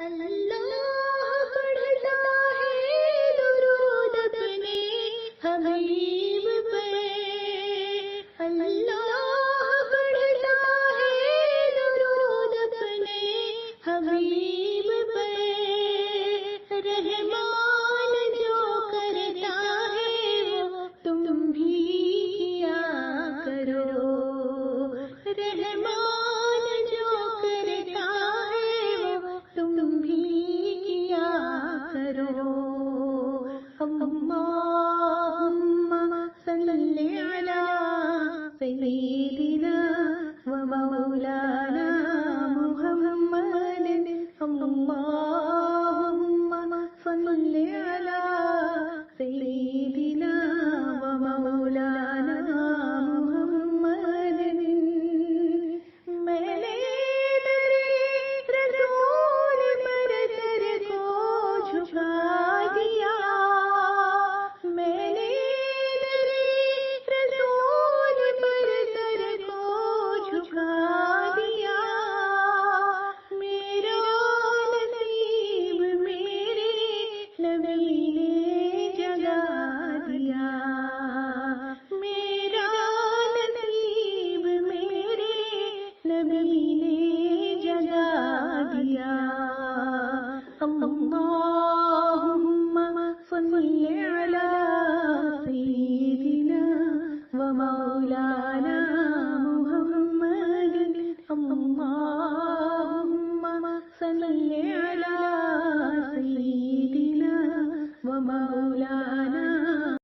اللہ پڑھتا ہے درود اپنے حبیب پہ، اللہ پڑھتا ہے درود اپنے حبیب پہ، رحمان جو کرتا ہے وہ تم بھی کیا کرو، رحمان جو کرتا ہے وہ تم بھی کیا کرو۔ اللہم صلی علی سیدنا و مولانا محمد، اللہم صلی علی سیدنا و مولانا محمد۔ میں نے رسول پر سر کو جھکا دیا، میں نے رسول پر سر کو جھکا دیا، میرا نصیب میرے نبی نے جگا دیا، میرا نصیب میرے نبی نے جگا دیا۔ اللہم صلی علی سیدنا و مولانا محمد، اللہم صلی علی سیدنا و مولانا